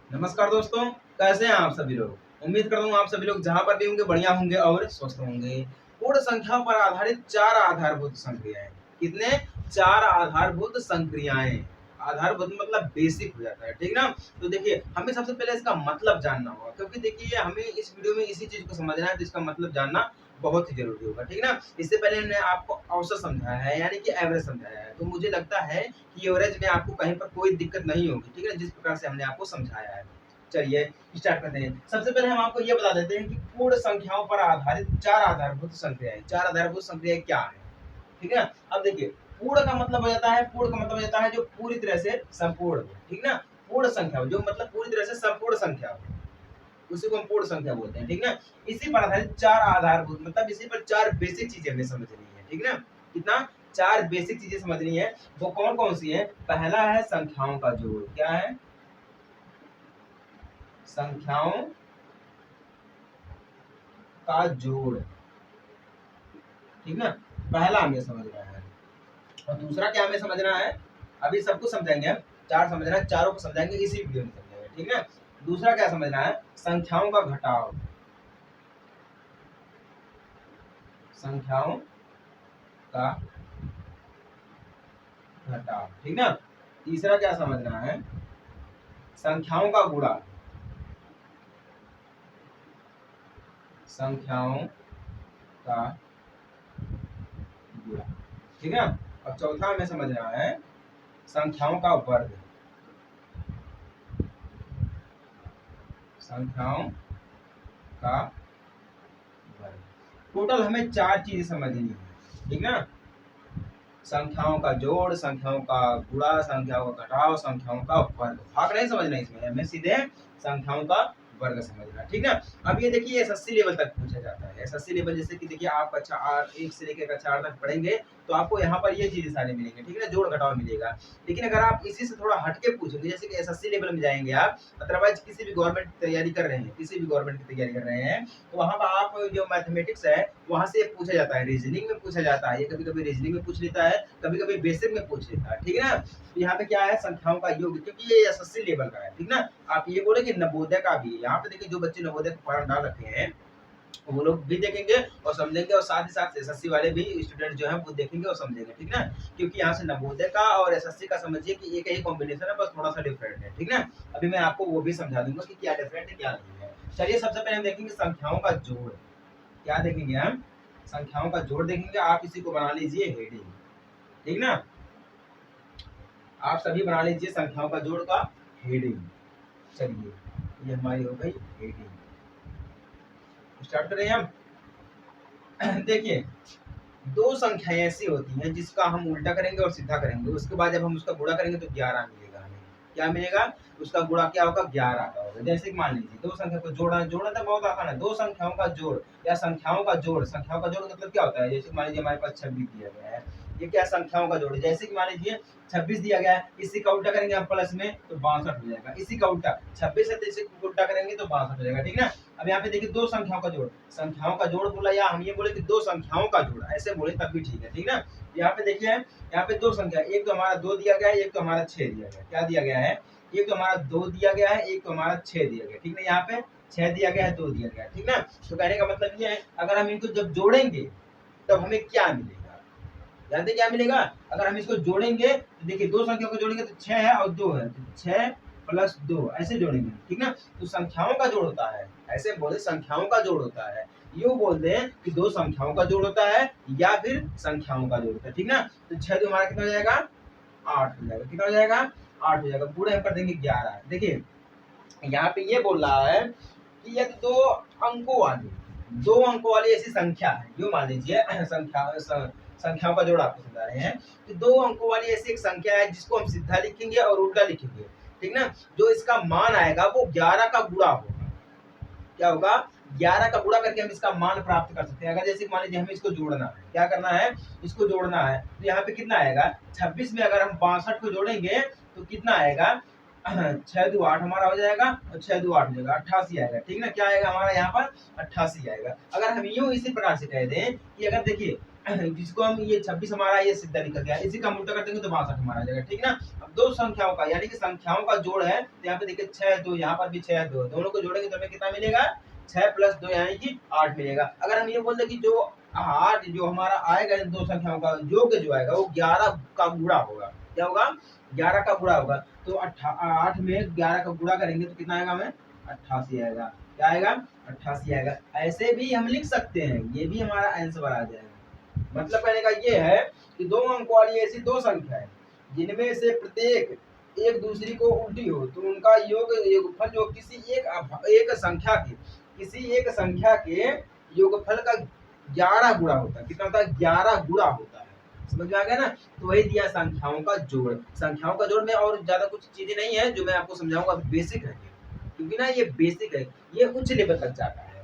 नमस्कार दोस्तों, कैसे हैं आप सभी लोग। उम्मीद करता हूँ आप सभी लोग जहाँ पर भी होंगे बढ़िया होंगे और स्वस्थ होंगे। पूर्ण संख्याओं पर आधारित चार आधारभूत संक्रियाएं। कितने? चार आधारभूत संक्रियाएं। आधारभूत मतलब बेसिक हो जाता है, ठीक ना। तो देखिए, हमें सबसे पहले इसका मतलब जानना होगा, क्योंकि देखिए हमें इस वीडियो में इसी चीज को समझना है, तो इसका मतलब जानना बहुत ही जरूरी होगा, ठीक ना। इससे पहले हमने आपको औसत समझाया है, यानी कि एवरेज समझाया है, तो मुझे लगता है कि एवरेज में आपको कहीं पर कोई दिक्कत नहीं होगी, ठीक है, जिस प्रकार से हमने आपको समझाया है। चलिए स्टार्ट करते हैं। सबसे पहले हम आपको ये बता देते हैं कि पूर्ण संख्याओं पर आधारित चार आधारभूत संक्रियाएं। चार आधारभूत संक्रियाएं क्या है, ठीक है। अब देखिए, पूर्ण का मतलब हो जाता है, पूर्ण का मतलब हो जाता है जो पूरी तरह से संपूर्ण हो, ठीक ना। पूर्ण संख्या जो मतलब पूरी तरह से संपूर्ण संख्या हो, उसी को हम पूर्ण संख्या बोलते हैं, ठीक ना। इसी पर आधारित चार आधारभूत मतलब इसी पर चार बेसिक चीजें हमें समझनी है, ठीक ना। कितना? चार बेसिक चीजें समझनी है। वो कौन कौन सी है? पहला है संख्याओं का जोड़। क्या है? संख्याओं का जोड़, ठीक ना। पहला हमें समझना है। और दूसरा क्या हमें समझना है? अभी सब कुछ समझाएंगे हम। चार समझना है, चारों को समझाएंगे इसी वीडियो में समझाएंगे, ठीक है। दूसरा क्या समझना है? संख्याओं का घटाव। संख्याओं का घटाव, ठीक ना। तीसरा क्या समझना है? संख्याओं का गुणा। संख्याओं का गुणा, ठीक है। और चौथा हमें समझना है संख्याओं का वर्ग। संख्याओं का वर्ग। टोटल हमें चार चीजें समझनी है, ठीक ना। संख्याओं का जोड़, संख्याओं का गुणा, संख्याओं का घटाव, संख्याओं का वर्ग। भाग नहीं समझना इसमें, हमें सीधे संख्याओं का वर्ग समझना, ठीक है। अब ये देखिए एसएससी लेवल तक पूछा जाता है। एसएससी लेवल जैसे कि देखिए आप कक्षा 1 से लेकर कक्षा 8 तक पढ़ेंगे तो आपको यहाँ पर ये चीजें सारी मिलेंगी, ठीक है ना। जोड़ घटाव मिलेगा। लेकिन अगर आप इसी से थोड़ा हटके पूछेंगे, जैसे कि एसएससी लेवल में जाएंगे आप, अदरवाइज किसी भी गवर्नमेंट तैयारी कर रहे हैं, किसी भी गवर्नमेंट की तैयारी कर रहे हैं, तो वहां पर आप जो मैथमेटिक्स है वहां से पूछा जाता है, रीजनिंग में पूछा जाता है। ये कभी कभी रीजनिंग में पूछ लेता है, कभी कभी बेसिक में पूछ लेता है, ठीक है ना। तो यहाँ पे क्या है? संख्याओं का योग, क्योंकि ये एसएससी लेवल का है, ठीक ना। आप ये बोले कि नवोदय का भी, यहाँ पे देखिए जो बच्चे नवोदय का फॉर्म डाल रखे हैं वो लोग भी देखेंगे और समझेंगे, और साथ ही साथ एसएससी वाले भी स्टूडेंट जो है वो देखेंगे और समझेंगे, ठीक ना। क्योंकि यहाँ से नवोदय का और एसएससी का समझिए कि एक ही कॉम्बिनेशन है, बस थोड़ा सा डिफरेंट है, ठीक ना। अभी मैं आपको वो भी समझा दूंगा कि क्या डिफरेंट है क्या नहीं है। चलिए सबसे पहले हम देखेंगे संख्याओं का जोड़। क्या देखेंगे हम? संख्याओं का जोड़ देखेंगे। आप इसी को बना लीजिए हेडिंग, ठीक ना। आप सभी बना लीजिए संख्याओं का जोड़ का हेडिंग। चलिए ये हमारी हो गई हेडिंग। स्टार्ट करें हम। देखिए, दो संख्याएं ऐसी होती हैं जिसका हम उल्टा करेंगे और सीधा करेंगे, उसके बाद जब हम उसका गुणा करेंगे तो 11 मिलेगा हमें। क्या मिलेगा? उसका गुणा क्या होगा? 11 का होगा। जैसे कि मान लीजिए दो संख्या को जोड़ना, जोड़ना तो बहुत आसान है। दो संख्याओं का जोड़ या संख्याओं का जोड़। संख्याओं का जोड़ मतलब क्या होता है? जैसे मान लीजिए हमारे पास 26 दिया गया है, ये क्या संख्याओं का जोड़ है। जैसे कि मान लीजिए 26 दिया गया है, इसी का उल्टा करेंगे हम प्लस में तो 62 हो जाएगा। इसी का उल्टा 26 है तो इसी को उल्टा करेंगे तो 62 हो जाएगा, ठीक ना। अब यहाँ पे देखिए दो संख्याओं का जोड़, संख्याओं का जोड़ बोला या हम ये बोले कि दो संख्याओं का जोड़, ऐसे बोले तब भी ठीक है, ठीक ना। यहाँ पे देखिए यहाँ पे दो संख्या, एक तो हमारा 2 दिया गया है, एक तो हमारा 6 दिया गया है। क्या दिया गया है? एक तो हमारा 2 दिया गया है, एक तो हमारा 6 दिया गया है, ठीक ना। यहाँ पे 6 दिया गया है, 2 दिया गया है, ठीक ना। तो कहने का मतलब ये है अगर हम इनको जब जोड़ेंगे तब हमें क्या मिलेगा? जानते क्या मिलेगा? अगर हम इसको जोड़ेंगे तो देखिए दो संख्या को जोड़ेंगे तो 6 है और 2 है, तो 6 प्लस 2 ऐसे जोड़ेंगे, ठीक ना। तो संख्याओं का जोड़ होता है, ऐसे बोले संख्याओं का जोड़ होता है। यूं बोलते हैं कि दो संख्याओं का जोड़ होता है या फिर संख्याओं का जोड़ होता है, ठीक ना। तो 6 तो हमारा कितना हो जाएगा? 8 हो जाएगा। कितना हो जाएगा? 8 हो जाएगा। पूरे हम कर देंगे 11। देखिए यहाँ पे ये बोल रहा है कि यदि दो अंकों वाली ऐसी संख्या है, जो मान लीजिए संख्याओं का जोड़ आपको समझा रहे हैं कि दो अंकों वाली ऐसी एक संख्या है जिसको हम सीधा लिखेंगे और उल्टा लिखेंगे, ठीक ना। जो इसका मान आएगा वो 11 का गुणा होगा। क्या होगा? 11 का गुणा करके हम इसका मान प्राप्त कर सकते हैं। अगर जैसे मान लीजिए हमें इसको जोड़ना है, क्या करना है? इसको जोड़ना है तो यहाँ पे कितना आएगा? 26 में अगर हम 62 को जोड़ेंगे तो कितना आएगा? 6 दो 8 हमारा हो जाएगा और 6 दो 8 हो जाएगा, 88 आएगा, ठीक ना। क्या आएगा हमारा यहाँ पर? 88 आएगा। अगर हम यूं इसी प्रकार से कह दें कि अगर देखिए जिसको हम ये 26 हमारा ये सीधा निकल गया, इसी का हम उल्टा कर देंगे तो 62 हमारा आ जाएगा, ठीक ना। अब दो संख्याओं का यानी कि संख्याओं का जोड़ है, तो यहाँ पे देखिए 6 2, यहाँ पर भी 6 2, दोनों को जोड़ेंगे तो हमें कितना मिलेगा, 6 + 2 यानी कि 8 मिलेगा। अगर हम ये बोल दें कि जो 8 जो हमारा आएगा इन दो संख्याओं का योग जो आएगा वो 11 का गुणा होगा। क्या होगा, 11 का गुणा होगा। तो 8 में 11 का गुणा करेंगे तो कितना आएगा हमें, 88 आएगा। क्या आएगा, 88 आएगा। ऐसे भी हम लिख सकते हैं, ये भी हमारा आंसर आ जाएगा। मतलब कहने का ये है कि दो अंक वाली ऐसी दो संख्या है जिनमें से प्रत्येक एक दूसरी को उल्टी हो तो उनका योगफल जो एक संख्या के योगफल का 11 गुणा होता है। कितना होता है, 11 गुणा होता है। समझ में आ गया ना। तो वही दिया संख्याओं का जोड़। संख्याओं का जोड़ में और ज्यादा कुछ चीजें नहीं है जो मैं आपको समझाऊंगा, बेसिक है क्योंकि ना ये बेसिक है, ये उच्च लेवल तक जाता है,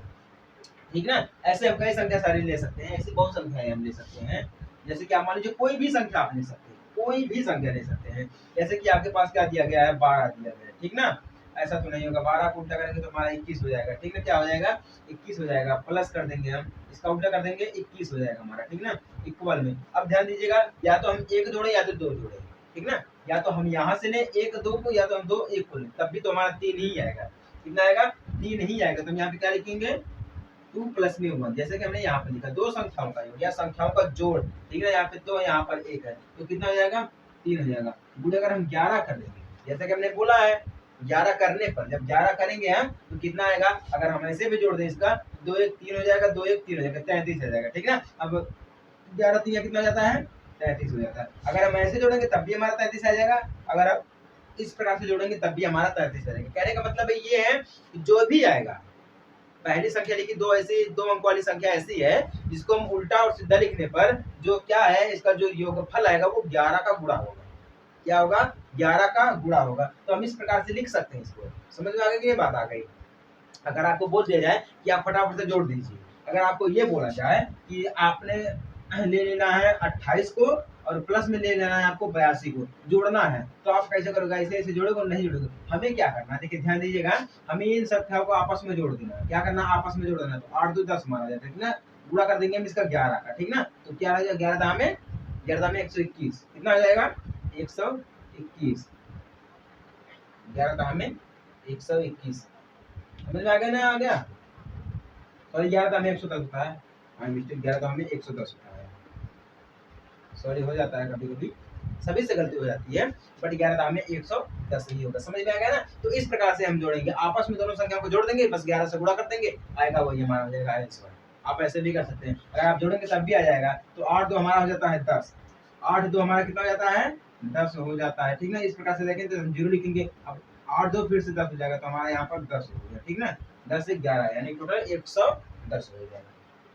ठीक ना। ऐसे हम कई संख्या सारी ले सकते हैं, ऐसी बहुत संख्याएं हम ले सकते हैं। जैसे कि आप मान लीजिए कोई भी संख्या आप ले सकते हैं, कोई भी संख्या ले सकते हैं। जैसे कि आपके पास क्या दिया गया है, 12 दिया गया है, ठीक ना। ऐसा तो नहीं होगा, 12 को उल्टा करेंगे तो हमारा 21 हो जाएगा, ठीक ना। क्या हो जाएगा, 21 हो जाएगा। प्लस कर देंगे हम, इसका उल्टा कर देंगे 21 हो जाएगा हमारा, ठीक ना। इक्वल में अब ध्यान दीजिएगा, या तो हम एक जोड़े या तो दो जोड़े, ठीक ना। या तो हम यहाँ से ले 1 2 को, या तो हम 2 1 को ले, तब भी तो हमारा 3 ही आएगा। कितना आएगा, 3 ही आएगा। तो हम यहाँ पे क्या लिखेंगे, 2 + में 1, जैसे कि हमने यहाँ पर लिखा दो संख्याओं का योग या संख्याओं का जोड़, ठीक है। यहाँ पे 2 यहाँ पर 1 है तो कितना हो जाएगा, 3 हो जाएगा। गुणे अगर हम 11 कर देंगे, जैसे कि हमने बोला है 11 करने पर, जब 11 करेंगे हम तो कितना आएगा, अगर हम ऐसे भी जोड़ दें इसका 2 1 3 हो जाएगा, 2 1 3 हो जाएगा, 33 हो जाएगा, ठीक ना। अब 11 3 कितना हो जाता है, 33 हो जाता है। अगर हम ऐसे जोड़ेंगे तब भी हमारा 33 आ जाएगा, अगर आप इस प्रकार से जोड़ेंगे तब भी हमारा 33 आ जाएगा। कहने का मतलब ये है कि जो भी आएगा, पहली संख्या लिखी, दो अंक वाली संख्या ऐसी है जिसको हम उल्टा और सीधा लिखने पर जो क्या है, इसका जो योगफल आएगा वो 11 का गुणा होगा। क्या होगा, 11 का गुणा होगा। तो हम इस प्रकार से लिख सकते हैं इसको। समझ में आ गई कि ये बात आ गई। अगर आपको बोल दिया जाए कि आप फटाफट से जोड़ दीजिए, अगर आपको ये बोला जाए कि आपने ले लेना है 28 को और प्लस में ले लेना है आपको 82 को, जोड़ना है, तो आप कैसे करोगे, ऐसे ऐसे जोड़ोगे नहीं जोड़ोगे। हमें क्या करना है, देखिए ध्यान दीजिएगा, हमें इन संख्याओं को आपस में जोड़ देना है। क्या करना, आपस में जोड़ देना। तो 8 2 10 माना जाता है, ठीक ना। गुणा कर देंगे हम इसका 11 का, ठीक ना। तो क्या 11 में 121, कितना हो जाएगा, 121। 11 में 121, समझ में आ गया ना, आ गया। सॉरी 11 में 110 होता है, हमारी मिस्टेक, 11 में 110 होता है। सॉरी हो जाता है कभी कभी, सभी से गलती हो जाती है, बट 11 में 110 ही होगा। समझ में आ गया ना। तो इस प्रकार से हम जोड़ेंगे, आपस में दोनों संख्याओं को जोड़ देंगे, बस 11 से गुणा कर देंगे, आएगा वही हमारा हो जाएगा आंसर। आप ऐसे भी कर सकते हैं, अगर आप जोड़ेंगे तब भी आ जाएगा। तो 8 2 हमारा हो जाता है 10, 8 2 हमारा कितना हो जाता है, 10 हो जाता है, ठीक ना। इस प्रकार से देखें तो हम 0 लिखेंगे, अब 8 2 फिर से 10 हो जाएगा, तो हमारे यहाँ पर 10 हो गया, ठीक ना। 10 से 11 यानी टोटल 110 हो जाएगा।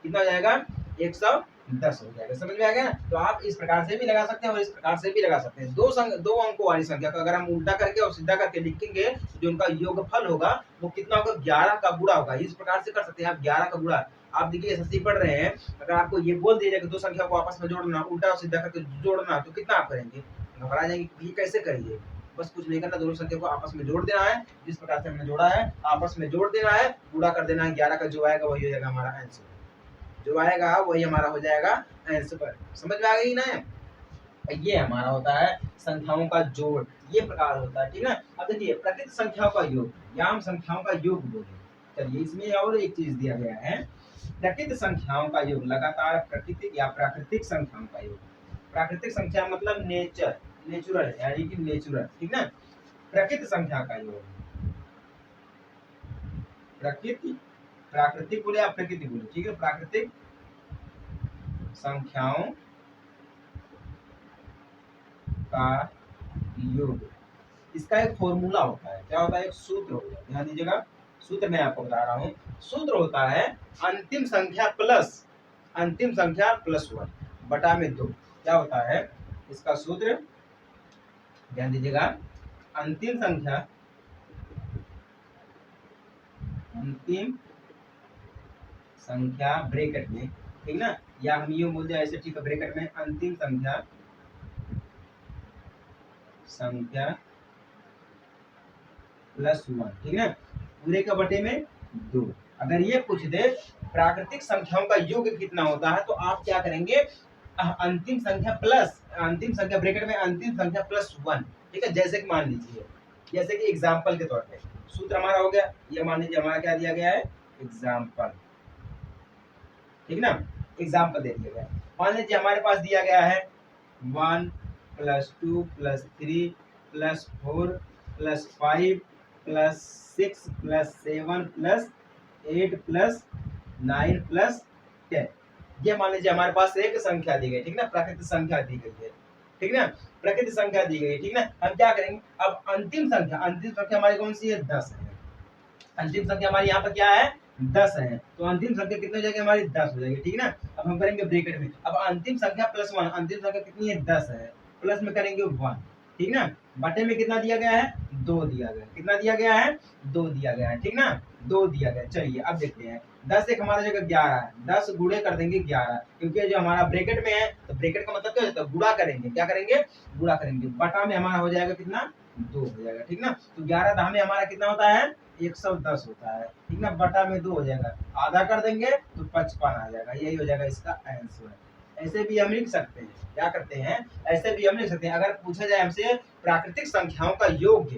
कितना हो जाएगा, 110 हो जाएगा। समझ में आ गया ना। तो आप इस प्रकार से भी लगा सकते हैं और इस प्रकार से भी लगा सकते हैं। दो अंकों वाली संख्या को अगर हम उल्टा करके और सीधा करके लिखेंगे तो जो उनका योगफल होगा वो कितना होगा, 11 का गुणा होगा। इस प्रकार से कर सकते हैं आप 11 का गुणा। आप देखिए एसएससी पढ़ रहे हैं, अगर आपको ये बोल दिया जाए कि दो संख्या को आपस में जोड़ना, उल्टा और सीधा करके जोड़ना, तो कितना आप करेंगे, घबरा जाएंगे, ये कैसे करिए। बस कुछ नहीं करना, दोनों संख्या को आपस में जोड़ देना है, जिस प्रकार से हमने जोड़ा है आपस में जोड़ देना है, गुणा कर देना है, 11 का जो आएगा वही हो जाएगा हमारा आंसर, जो आएगा वही हमारा हो जाएगा आंसर। समझ में आ गई ना। ये हमारा होता है संख्याओं का जोड़, ये प्रकार होता है, ठीक है। अब देखिए प्रकृत संख्याओं का योग या हम संख्याओं का योग बोले। चलिए इसमें और एक चीज दिया गया है, प्रकृत संख्याओं का योग, लगातार प्राकृतिक या प्राकृतिक संख्याओं का योग। प्राकृतिक संख्या मतलब नेचुरल यानी कि नेचुरल, ठीक ना। प्रकृत संख्या का योग, प्राकृतिक बोले या प्रकृति बोले, ठीक है। प्राकृतिक संख्याओं का योग, इसका एक फॉर्मूला होता है। क्या होता है, एक सूत्र होता है। ध्यान दीजिएगा, सूत्र मैं आपको बता रहा हूँ। सूत्र होता है अंतिम संख्या प्लस 1 बटा में 2। क्या होता है इसका सूत्र, ध्यान दीजिएगा, अंतिम संख्या ब्रैकेट में, ठीक ना, या हम ये बोलते हैं ऐसे, ठीक है, ब्रैकेट में अंतिम संख्या +1, ठीक है, पूरे का बटे में 2। अगर ये पूछ दे प्राकृतिक संख्याओं का योग कितना होता है, तो आप क्या करेंगे, अंतिम संख्या प्लस अंतिम संख्या ब्रैकेट में अंतिम संख्या प्लस 1। ठीक है, जैसे कि मान लीजिए, जैसे कि एग्जाम्पल के तौर पे सूत्र हमारा हो गया, ये मान लीजिए हमारा क्या दिया गया है, एग्जाम्पल। ठीक ना, एग्जाम्पल दे दिया गया। मान लीजिए हमारे पास दिया गया है 1 + 2 + 3 + 4 + 5 + 6 + 7 + 8 + 9 + 10। ये मान लीजिए हमारे पास एक संख्या दी गई, ठीक ना, प्राकृतिक संख्या दी गई है, ठीक ना, प्राकृतिक संख्या दी गई है, ठीक ना। हम क्या करेंगे, अब अंतिम संख्या हमारी कौन सी है, 10 है। अंतिम संख्या हमारी यहाँ पर क्या है, 10 है, तो अंतिम संख्या कितनी हो जाएगी हमारी, 10 हो जाएगी, ठीक ना। अब हम करेंगे ब्रैकेट में, अब अंतिम संख्या प्लस 1, अंतिम संख्या कितनी है, 10 है, प्लस में करेंगे 1, ठीक ना। बटे में कितना दिया गया है, 2 दिया गया है, कितना दिया गया है, 2 दिया गया है, ठीक ना, 2 दिया गया। चलिए अब देखते हैं, 10 एक हमारा जगह 11 है, 10 गुणे कर देंगे 11, क्योंकि जो हमारा ब्रैकेट में है, तो ब्रैकेट का मतलब क्या होता है, गुणा करेंगे, क्या करेंगे, गुणा करेंगे। बटा में हमारा हो जाएगा कितना, 2 हो जाएगा, ठीक ना। तो 11 दाह में हमारा कितना होता है, 110 होता है, ठीक ना, बटा में 2 हो जाएगा, आधा कर देंगे तो 55 आ जाएगा, यही हो जाएगा इसका आंसर। ऐसे भी हम लिख सकते हैं, क्या करते हैं, ऐसे भी हम लिख सकते हैं। अगर पूछा जाए हमसे प्राकृतिक संख्याओं का योग,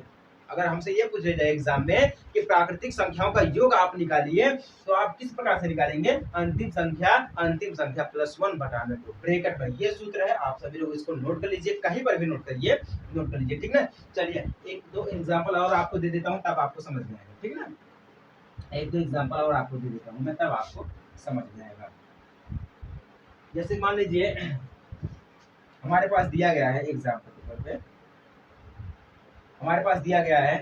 अगर हमसे ये पूछा जाए एग्जाम में कि प्राकृतिक संख्याओं का योग आप निकालिए, तो आप किस प्रकार से निकालेंगे, अंतिम संख्या प्लस 1 बटा में 2, ब्रैकेट में ये सूत्र है। आप सभी लोग इसको नोट कर लीजिए, कहीं पर भी नोट करिए, नोट कर लीजिए, ठीक ना। चलिए एक दो एग्जाम्पल और आपको दे देता हूँ, तब आपको समझ में आएगा, ठीक ना। एक दो एग्जाम्पल और आपको दे देता हूँ मैं, तब आपको समझ में आएगा। जैसे मान लीजिए हमारे पास दिया गया है, एग्जाम्पल के तौर पे हमारे पास दिया गया है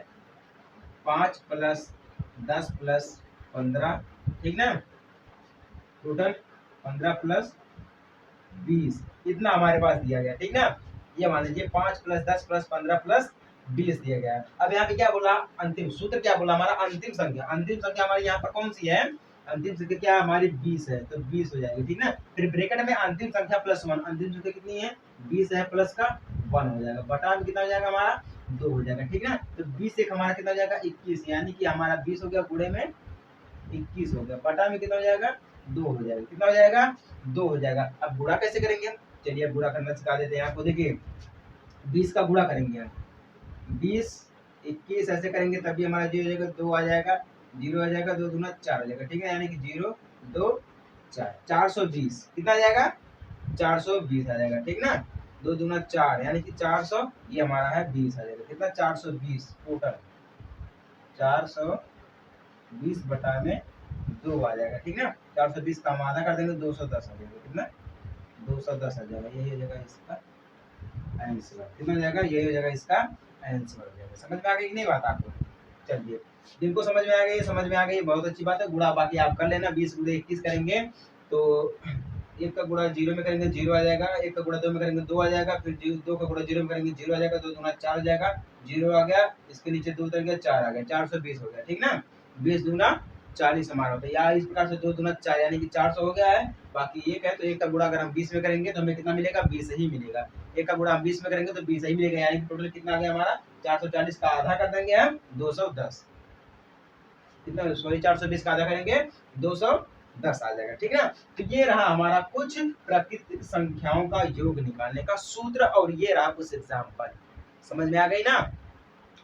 5 + 10 + 15, ठीक ना, टोटल 15 + 20, इतना हमारे पास दिया गया, ठीक ना। ये मान लीजिए 5 + 10 + 15 + 20 दिया गया है। अब यहाँ पे क्या बोला, अंतिम सूत्र क्या बोला, हमारा अंतिम संख्या हमारी यहाँ पर कौन सी है, अंतिम संख्या क्या हमारी 20 है, तो 20 हो जाएगी, ठीक ना। फिर ब्रैकेट में अंतिम संख्या प्लस 1, अंतिम संख्या कितनी है, 20 है, प्लस का 1 हो जाएगा, बटा में कितना हो जाएगा हमारा, 2 हो जाएगा, ठीक ना। तो 20 एक हमारा कितना हो जाएगा, 21, यानी कि हमारा 20 हो गया, गुणे में 21 हो गया, बटा में कितना हो जाएगा, 2 हो जाएगा, कितना हो जाएगा, 2 हो जाएगा। अब गुणा कैसे करेंगे, चलिए अब गुणा करना सिखा देते हैं आपको। देखिए 20 का गुणा करेंगे हम, 20 21 ऐसे करेंगे, तभी हमारा 0 हो जाएगा, 2 आ जाएगा, 0 आ जाएगा, 2 दूना 4 हो जाएगा, ठीक है, यानी कि 0 2 4, 420 कितना आ जाएगा, 420 आ जाएगा, ठीक ना। 2 दूना 4 यानी कि 400, ये हमारा है 20 आ जाएगा, कितना 420 टोटल, 420 बटा में 2 आ जाएगा, ठीक ना। 420 का हम आधा कर देंगे, 210 आ जाएगा, कितना 210 आ जाएगा, यही हो जाएगा इसका आंसर, कितना हो जाएगा, यही हो जाएगा इसका आंसर हो जाएगा। समझ में आ गई कि नहीं बात आपको, चलिए जिनको समझ में आ गई, समझ में आ गई, बहुत अच्छी बात है। गुणा बाकी आप कर लेना, 20 गुणे 21 करेंगे तो एक का गुणा 0 में करेंगे 0 आ जाएगा, एक का गुणा 2 में करेंगे 2 आ जाएगा, फिर 2 का गुणा 0 में करेंगे 0 आ जाएगा, 2 दूना 4 आ जाएगा, 0 आ गया, इसके नीचे 2 उतर गया, 4 आ गया, 420 हो गया, ठीक ना। 20 दूना 40 हमारा होता है, या इस प्रकार से 2 दूना 4 यानी कि 400 हो गया है। बाकी एक है, तो एक का गुणा अगर हम 20 में करेंगे तो हमें कितना मिलेगा, 20 ही मिलेगा। एक का गुणा हम 20 में करेंगे तो 20 ही मिलेगा, यानी कि टोटल कितना आ गया हमारा, 440 का आधा कर देंगे हम 210, कितना, सॉरी 420 का आधा करेंगे 210 आ जाएगा, ठीक है ना। तो ये रहा हमारा कुछ प्राकृतिक संख्याओं का योग निकालने का सूत्र, और ये रहा कुछ एग्जाम्पल। समझ में आ गई ना।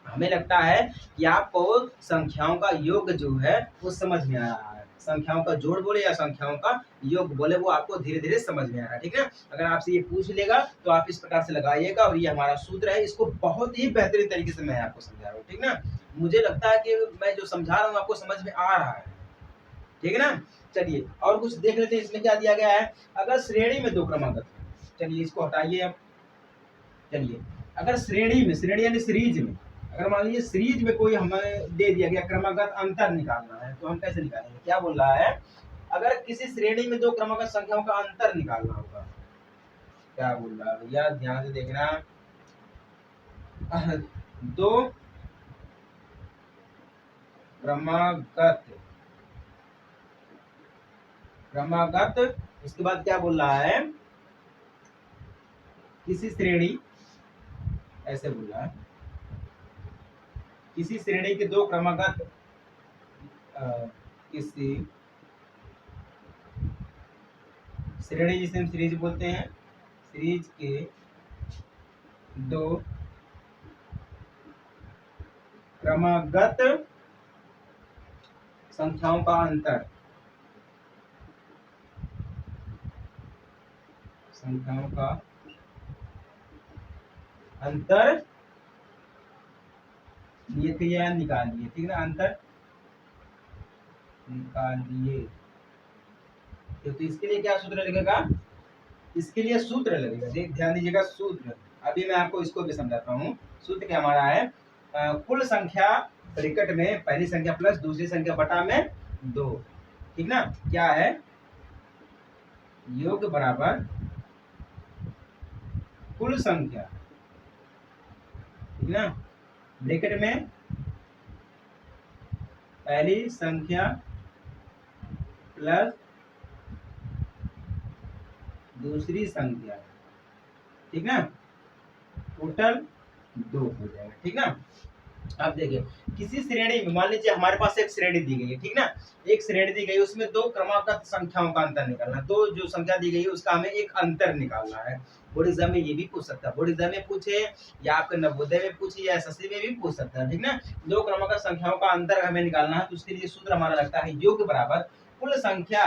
हमें लगता है कि आपको संख्याओं का योग जो है वो समझ में आ रहा है, संख्याओं का जोड़ बोले या संख्याओं का योग बोले, वो आपको धीरे धीरे समझ में आ रहा है, ठीक है। अगर आपसे ये पूछ लेगा तो आप इस प्रकार से लगाइएगा, और ये हमारा सूत्र है, इसको बहुत ही बेहतरीन तरीके से मैं आपको समझा रहा हूँ, ठीक ना। मुझे लगता है कि मैं जो समझा रहा हूँ आपको समझ में आ रहा है, ठीक है ना। चलिए और कुछ देख लेते हैं, इसमें क्या दिया गया है, अगर श्रेणी में 2 क्रमागत, चलिए इसको हटाइए अब। चलिए अगर श्रेणी यानी सीरीज में, अगर मान लीजिए सीरीज में कोई हमें दे दिया गया क्रमागत अंतर निकालना है, तो हम कैसे निकालेंगे, क्या बोल रहा है, अगर किसी श्रेणी में 2 क्रमागत संख्याओं का अंतर निकालना होगा, क्या बोल रहा है भैया, ध्यान से देखना। 2 क्रमागत, उसके बाद क्या बोल रहा है, किसी श्रेणी, ऐसे बोल रहा है, किसी श्रेणी के 2 क्रमागत किसी श्रेणी, जिसे हम सीरीज बोलते हैं, सीरीज के दो क्रमागत संख्याओं का अंतर, संख्याओं का अंतर निकालिए, निकालिए, ठीक है ना, अंतर निकालिए। तो इसके लिए क्या सूत्र लगेगा, इसके लिए सूत्र लगेगा, ध्यान दीजिएगा सूत्र। अभी मैं आपको इसको भी समझाता हूँ। सूत्र क्या हमारा है, कुल संख्या ब्रैकेट में पहली संख्या प्लस दूसरी संख्या बटा में 2, ठीक ना, क्या है, योग बराबर कुल संख्या, ठीक ना, ब्रैकेट में पहली संख्या प्लस दूसरी संख्या, ठीक ना, टोटल 2 हो जाएगा, ठीक ना। अब देखिए, किसी श्रेणी में मान लीजिए हमारे पास एक श्रेणी दी गई है, ठीक ना, एक श्रेणी दी गई, उसमें दो क्रमागत संख्याओं का अंतर निकालना, तो जो संख्या दी गई है उसका हमें एक अंतर निकालना है। बोर्ड एग्जाम में ये भी पूछ सकता है, बोर्ड एग्जाम में पूछे या आपके नवोदय में पूछे या एसएससी में भी पूछ सकता है, ठीक ना। दो क्रमागत संख्याओं का अंतर हमें निकालना है, तो उसके लिए सूत्र हमारा लगता है योग बराबर कुल संख्या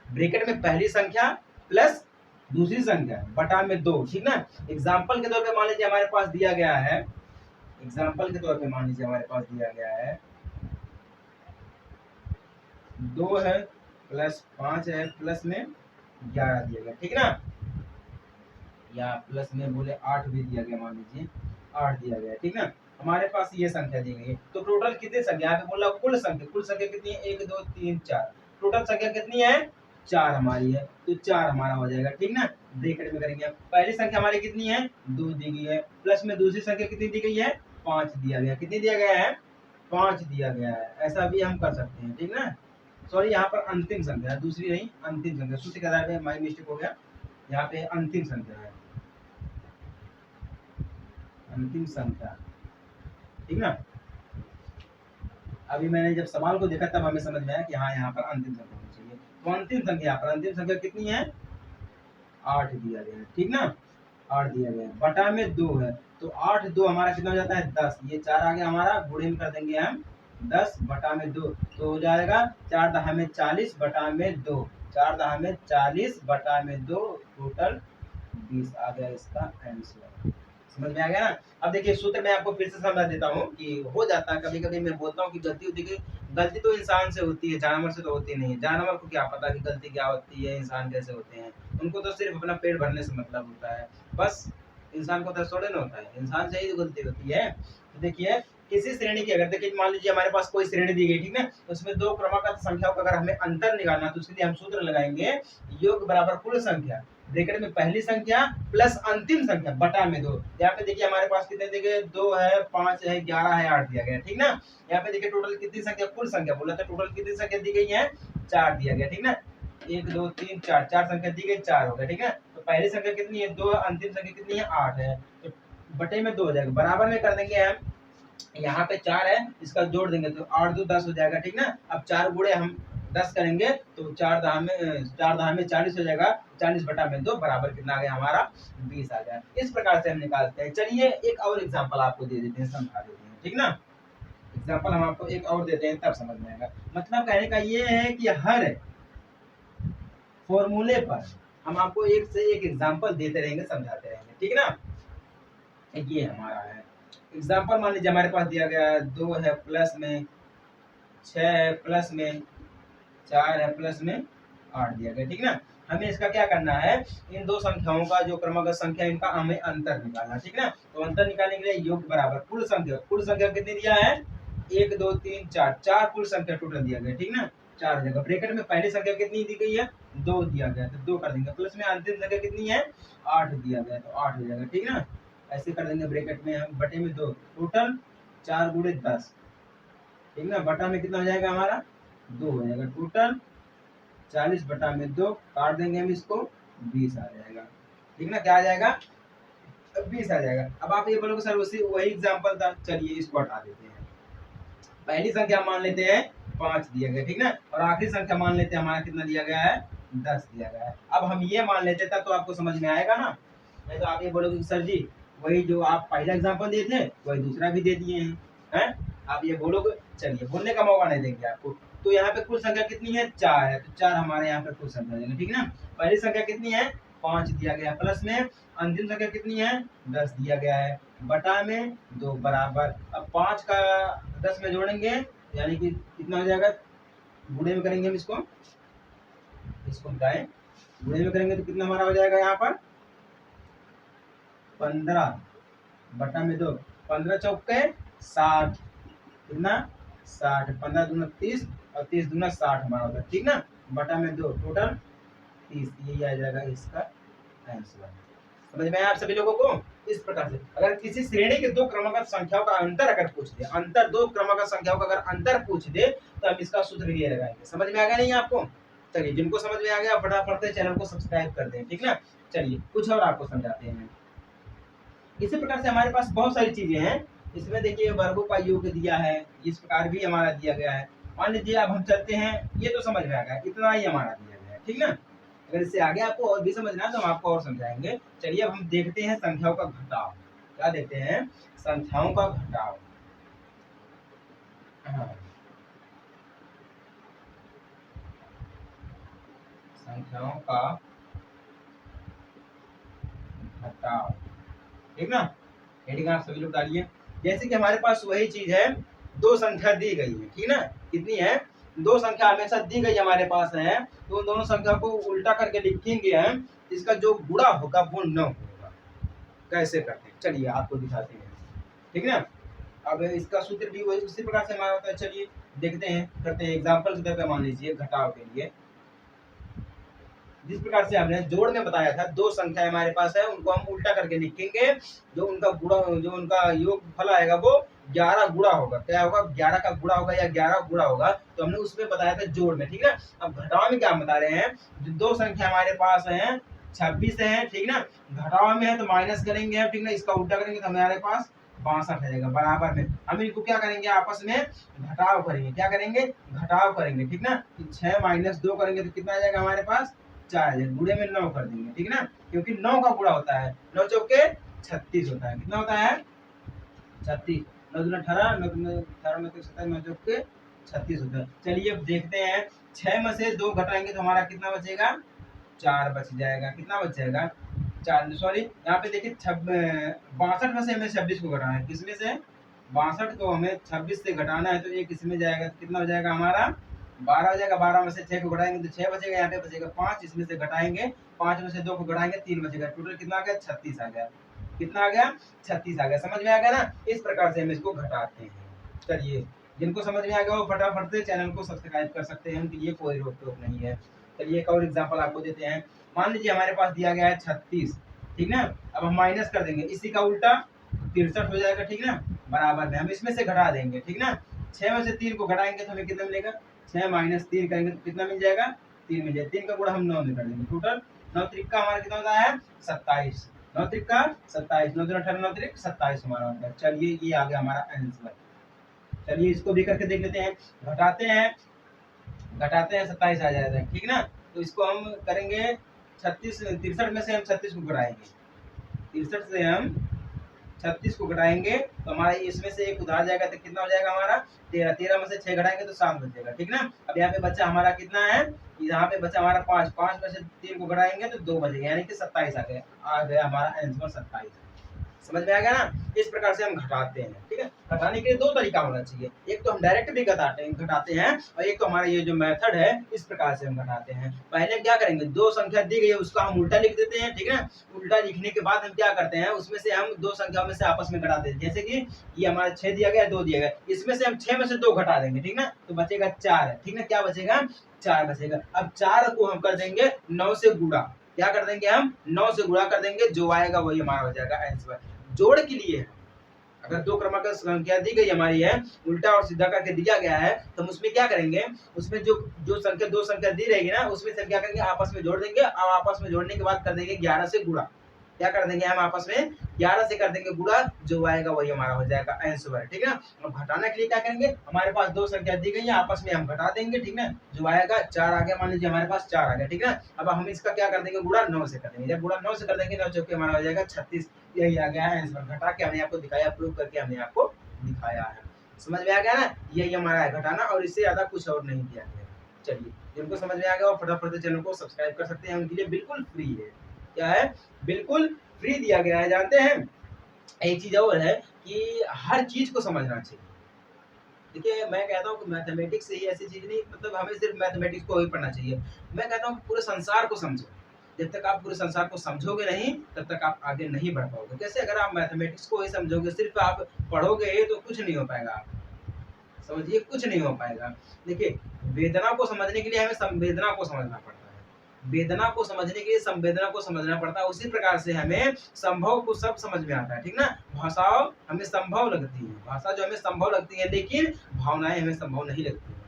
ब्रैकेट में पहली संख्या प्लस दूसरी संख्या बटा में 2, ठीक ना। एग्जाम्पल के तौर पे मान लीजिए हमारे पास दिया गया है, एग्जाम्पल के तौर पे मान लीजिए हमारे पास दिया गया है 2 है प्लस 5 है प्लस में 11 दिया गया, ठीक ना, या प्लस में बोले 8 भी दिया गया, मान लीजिए 8 दिया गया, ठीक ना। हमारे पास ये संख्या दी गई है, तो टोटल कितनी संख्या, यहाँ पे बोला कुल संख्या कितनी है, 1 2 3 4, टोटल संख्या कितनी है, 4 हमारी है, तो 4 हमारा हो जाएगा, ठीक ना। ब्रैकेट में करेंगे, पहली संख्या हमारी कितनी है, 2 दी गई है, प्लस में दूसरी संख्या कितनी दी गई है, 5 दिया गया, कितनी दिया गया है, 5 दिया गया है, ऐसा भी हम कर सकते हैं, ठीक ना। सॉरी, यहाँ पर अंतिम संख्या है, दूसरी नहीं, अंतिम संख्या, सूत्र के आधार पे हमारी मिस्टेक हो गया, यहाँ पे अंतिम संख्या है, अंतिम संख्या, ठीक ना। अभी मैंने जब सवाल को देखा तब हमें समझ में आया कि हाँ, यहाँ पर अंतिम संख्या होनी चाहिए, तो अंतिम संख्या पर अंतिम संख्या कितनी है, 8 दिया गया है, ठीक ना, 8 दिया गया है, बटा में 2 है, तो 8 2 हमारा कितना हो जाता है, 10, ये 4 आ गया हमारा, गुणे में कर देंगे हम 10 बटा में 2, तो हो जाएगा 4 दहा में 40 बटा में 2, 4 दहा में 40 बटा में 2, टोटल 20 आ गया इसका आंसर। समझ में आ गया ना। अब देखिए सूत्र मैं आपको फिर से समझा देता हूँ कि हो जाता है कभी कभी, मैं बोलता हूँ कि गलती होती है, गलती तो इंसान से होती है, जानवर से तो होती नहीं है। जानवर को क्या पता कि गलती क्या होती है, इंसान कैसे होते हैं, उनको तो सिर्फ अपना पेट भरने से मतलब होता है, बस। इंसान को तो थोड़े ना होता है, इंसान से ही तो गलती होती है। तो देखिए, किसी श्रेणी की, अगर देखिए मान लीजिए हमारे पास कोई श्रेणी दी गई, ठीक है, तो उसमें दो क्रमागत संख्याओं का अगर हमें अंतर निकालना है, तो उसके लिए हम सूत्र लगाएंगे योग बराबर कुल संख्या ब्रैकेट में पहली संख्या प्लस अंतिम संख्या बटा में 2। यहाँ पे देखिए हमारे पास कितने दिए गए, 2 है, 5 है, 11 है, 8 दिया गया, ठीक ना। यहाँ पे देखिए टोटल कितनी संख्या, कुल संख्या बोला था, टोटल कितनी संख्या दी गई है, 4 दिया गया, ठीक ना। 1 2 3 4, 4 संख्या दी गई, 4 हो गया, ठीक है। तो पहली संख्या कितनी है, 2, अंतिम संख्या कितनी है, 8 है, तो बटे में 2 हो जाएगा, बराबर में कर देंगे हम, यहाँ पे 4 है, इसका जोड़ देंगे तो 8 2 10 हो जाएगा, ठीक ना। अब 4 गुणे हम 10 करेंगे तो 4 दहा में 40 हो जाएगा, 40 बटा में 2 बराबर कितना आ गया हमारा, 20 आ गया। इस प्रकार से हम निकालते हैं। चलिए एक और एग्जांपल आपको दे देते हैं, समझा देते हैं, ठीक ना। एग्जांपल हम आपको एक और देते हैं, तब समझ में आएगा। मतलब कहने का ये है कि हर फॉर्मूले पर हम आपको एक से एक एग्जांपल देते रहेंगे, समझाते रहेंगे, ठीक ना। ये हमारा है एग्जांपल, मान लीजिए हमारे पास दिया गया है 2 है प्लस में 6 है प्लस में 4 है प्लस में 8 दिया गया, ठीक ना। हमें इसका क्या करना है, इन दो संख्याओं का जो क्रमागत संख्या इनका हमें अंतर निकालना, ठीक ना। तो अंतर निकालने के लिए योग बराबर कुल संख्या कितनी दिया है, 1 2 3 4, 4 कुल संख्या टोटल दिया गया, ठीक ना, 4 जगह ब्रैकेट में पहली संख्या कितनी दी गई है, 2 दिया गया, तो 2 कर देंगे, प्लस में अंतिम संख्या कितनी है, 8 दिया गया, तो 8 हो जाएगा, ठीक ना। ऐसे कर देंगे, ब्रैकेट में हम बटे में 2, टोटल 4 गुणे 10, ठीक ना, बटा में कितना हो जाएगा हमारा, 2 हो जाएगा, टोटल 40 बटा में 2, काट देंगे हम इसको, 20 आ जाएगा, ठीक ना। क्या आ जाएगा, 20 आ जाएगा। अब आप ये बोलोगे सर उसी वही एग्जांपल था, चलिए इसको हटा देते हैं। पहली संख्या मान लेते हैं 5 दिया गया, ठीक ना। और आखिरी संख्या मान लेते हैं हमारा कितना दिया गया है, 10 दिया गया है। अब हम ये मान लेते तब तो आपको समझ में आएगा ना, नहीं तो आप ये बोलोगे कि सर जी वही जो आप पहला एग्जाम्पल दिए थे वही दूसरा भी दे दिए हैं, आप ये बोलोगे। चलिए, बोलने का मौका नहीं देंगे आपको। तो यहाँ पे कुल संख्या कितनी है, 4 है, तो 4 हमारे यहाँ पे कुल संख्या देंगे, ठीक ना। पहली संख्या कितनी है, 5 दिया गया, प्लस में अंतिम संख्या कितनी है, 10 दिया गया है, बटा में 2 बराबर। अब 5 का 10 में जोड़ेंगे यानी कि कितना हो जाएगा, गुणे में करेंगे हम इसको बताएं, गुणे में करेंगे तो कितना हमारा हो जाएगा यहाँ पर 15 बटा में 2, 15 चौके 60, कितना 60, 15 दूना 30 और 30 दूना 60 हमारा होगा, ठीक ना, बटा में 2, टोटल 30। यही आ जाएगा इसका आंसर। समझ में आया आप सभी लोगों को। इस प्रकार से अगर किसी श्रेणी के दो क्रमागत संख्याओं का अंतर अगर पूछ दे, अंतर दो क्रमागत संख्याओं का अगर अंतर पूछ दे तो हम इसका सूत्र ये लगाएंगे। समझ में आ गया नहीं आपको। चलिए, जिनको समझ में आ गया फटाफट से चैनल को सब्सक्राइब कर दें, ठीक ना। चलिए, कुछ और आपको समझाते हैं। इसी प्रकार से हमारे पास बहुत सारी चीजें हैं। इसमें देखिए वर्गों का योग दिया है, इस प्रकार भी हमारा दिया गया है। मान लीजिए अब हम चलते हैं, ये तो समझ में आ गया, इतना ही हमारा दिया गया है, ठीक ना। अगर इससे आगे आपको और भी समझना है तो हम आपको और समझाएंगे। चलिए, अब हम देखते हैं संख्याओं का घटाव। क्या देखते हैं, संख्याओं का घटाव। संख्याओं का घटाव, ठीक ना। हेडिंग आप सभी लोग डालिए। जैसे कि हमारे पास वही चीज है, दो संख्या दी गई है, ठीक ना। कितनी है, दो संख्या हमेशा दी गई हमारे पास है, तो उन दोनों संख्या को उल्टा करके लिखेंगे हम, इसका जो गुणा होगा वो 9 होगा। कैसे करते हैं, चलिए आपको दिखाते हैं, ठीक ना। अब इसका सूत्र भी वही उसी प्रकार से हमारा होता है। चलिए देखते हैं, करते हैं एग्जाम्पल के तौर पर। मान लीजिए घटाव के लिए जिस प्रकार से हमने जोड़ में बताया था, दो संख्या हमारे पास है, उनको हम उल्टा करके लिखेंगे, जो उनका गुणा, जो उनका योग फल आएगा वो 11 गुणा होगा। क्या होगा, 11 का गुणा होगा या 11 गुणा होगा। तो हमने उसमें बताया था जोड़ में, ठीक ना। अब घटाव में क्या बता रहे हैं, जो दो संख्या हमारे पास है 26 है, ठीक ना। घटाव में है तो माइनस करेंगे, ठीक ना। इसका उल्टा करेंगे तो हमारे पास 62 आ जाएगा, बराबर में हम इनको क्या करेंगे, आपस में घटाव करेंगे। क्या करेंगे, घटाव करेंगे, ठीक ना। 6 माइनस 2 करेंगे तो कितना आ जाएगा हमारे पास 4, गुणे में 9 कर देंगे, ठीक ना। क्योंकि 9 का गुणा होता है, 9 चौके 36 होता है। कितना होता है, 36, 9 दूना 18, 9 दूना 18 में 27, 9 चौके 36 होता है। चलिए अब देखते हैं, 6 में से 2 घटाएंगे तो हमारा कितना बचेगा, 4 बच जाएगा। कितना बच जाएगा, 4, सॉरी यहाँ पे देखिए 62 में से हमें 26 को घटाना है। किसमें से, 62 को हमें 26 से घटाना है, तो ये किसमें जाएगा, कितना हो जाएगा हमारा 12 हो जाएगा। 12 में से 6 को घटाएंगे तो 6 बचेगा, यहाँ पे बचेगा 5, इसमें से घटाएंगे 5 में से 2 को घटाएंगे 3 बचेगा। टोटल कितना आ गया, 36 आ गया। कितना आ गया, 36 आ गया। समझ में आ गया ना। इस प्रकार से हम इसको घटाते हैं। चलिए, जिनको समझ में आ गया वो फटाफट से चैनल को सब्सक्राइब कर सकते हैं, उनके लिए कोई रोक टोक नहीं है। चलिए एक और एग्जाम्पल आपको देते हैं। मान लीजिए हमारे पास दिया गया है 36, ठीक ना। अब हम माइनस कर देंगे, इसी का उल्टा 63 हो जाएगा, ठीक ना, बराबर में हम इसमें से घटा देंगे, ठीक ना। 6 में से 3 को घटाएंगे तो हमें कितना मिलेगा, 6 माइनस 3 करेंगे तो कितना मिल जाएगा, 3 मिल जाएगा। 3 का गुणा हम 9 में कर देंगे, टोटल 9 त्रिका हमारा कितना होता है, 27, 9 त्रिका 27, 9 18, 9 त्रिक 27 हमारा होता है। चलिए ये आ गया हमारा आंसर। चलिए इसको भी करके देख लेते हैं। घटाते हैं 27 आ जाएगा, ठीक ना। तो इसको हम करेंगे 63 में से हम 36 को घटाएंगे, 63 से हम 36 को घटाएंगे तो हमारा इसमें से एक उधार जाएगा तो कितना हो जाएगा हमारा 13, 13 में से 6 घटाएंगे तो 7 बचेगा, ठीक ना। अब यहाँ पे बच्चा हमारा कितना है, यहाँ पे बच्चा हमारा 5, 5 में से 3 को घटाएंगे तो 2 बचेगा, यानी कि 27 आ गया हमारा आंसर 27। समझ में आ गया ना। इस प्रकार से हम घटाते हैं, ठीक है। घटाने के लिए दो तरीका होना चाहिए, एक तो हम डायरेक्ट भी घटाते हैं और एक तो हमारा ये जो मेथड है इस प्रकार से हम घटाते हैं। पहले क्या करेंगे, दो संख्या दी गई है उसका हम उल्टा लिख देते हैं, ठीक है। उल्टा लिखने के बाद हम क्या करते हैं, उसमें से हम दो संख्याओं में से आपस में घटाते हैं। जैसे कि ये हमारा 6 दिया गया, 2 दिया गया, इसमें से हम 6 में से 2 घटा देंगे, ठीक ना, तो बचेगा 4, ठीक ना। क्या बचेगा, 4 बचेगा। अब 4 को हम कर देंगे 9 से गुणा। क्या कर देंगे, हम 9 से गुणा कर देंगे, जो आएगा वही हमारा हो जाएगा आंसर। जोड़ के लिए अगर दो क्रमांक संख्या दी गई हमारी है, उल्टा और सीधा करके दिया गया है, तो हम उसमें क्या करेंगे, उसमें जो संख्या दो संख्या दी रहेगी ना, उसमें से क्या करेंगे, आपस में जोड़ देंगे और आपस में जोड़ने के बाद कर देंगे 11 से गुणा। क्या कर देंगे हम आपस में 11 से कर देंगे गुणा, जो आएगा वही हमारा हो जाएगा आंसर, ठीक है। अब घटाने के लिए क्या करेंगे, हमारे पास दो संख्या दी गई है, आपस में हम घटा देंगे, ठीक है। जो आएगा 4 आ गया, मान लीजिए हमारे पास 4 आ गया, ठीक है। अब हम इसका क्या कर देंगे, गुणा 9 से कर देंगे। जब गुणा 9 से कर देंगे 9 चौके हमारा हो जाएगा 36। यही आ गया है आंसर, घटा के हमने आपको दिखाया, प्रूव करके हमने आपको दिखाया है। समझ में आ गया ना, यही हमारा है घटाना, और इससे ज्यादा कुछ और नहीं दिया गया। चलिए, जिनको समझ में आ गया वो फटाफट चैनल को सब्सक्राइब कर सकते हैं, उनके लिए बिल्कुल फ्री है। क्या है, बिल्कुल फ्री दिया गया है। जानते हैं एक चीज और है कि हर चीज को समझना चाहिए। देखिए, मैं कहता हूँ कि मैथमेटिक्स ही ऐसी चीज नहीं, मतलब हमें सिर्फ मैथमेटिक्स को ही पढ़ना चाहिए। मैं कहता हूँ पूरे संसार को समझो। जब तक आप पूरे संसार को समझोगे नहीं, तब तक आप आगे नहीं बढ़ पाओगे। कैसे, अगर आप मैथमेटिक्स को ही समझोगे, सिर्फ आप पढ़ोगे ही, तो कुछ नहीं हो पाएगा। आप समझिए, कुछ नहीं हो पाएगा। देखिए, वेदना को समझने के लिए हमें संवेदना को समझना पड़ता है, वेदना को समझने के लिए संवेदना को समझना पड़ता है। उसी प्रकार से हमें संभव को सब समझ में आता है, ठीक ना। भाषा हमें संभव लगती है, भाषा जो हमें संभव लगती है, लेकिन भावनाएं हमें संभव नहीं लगती है।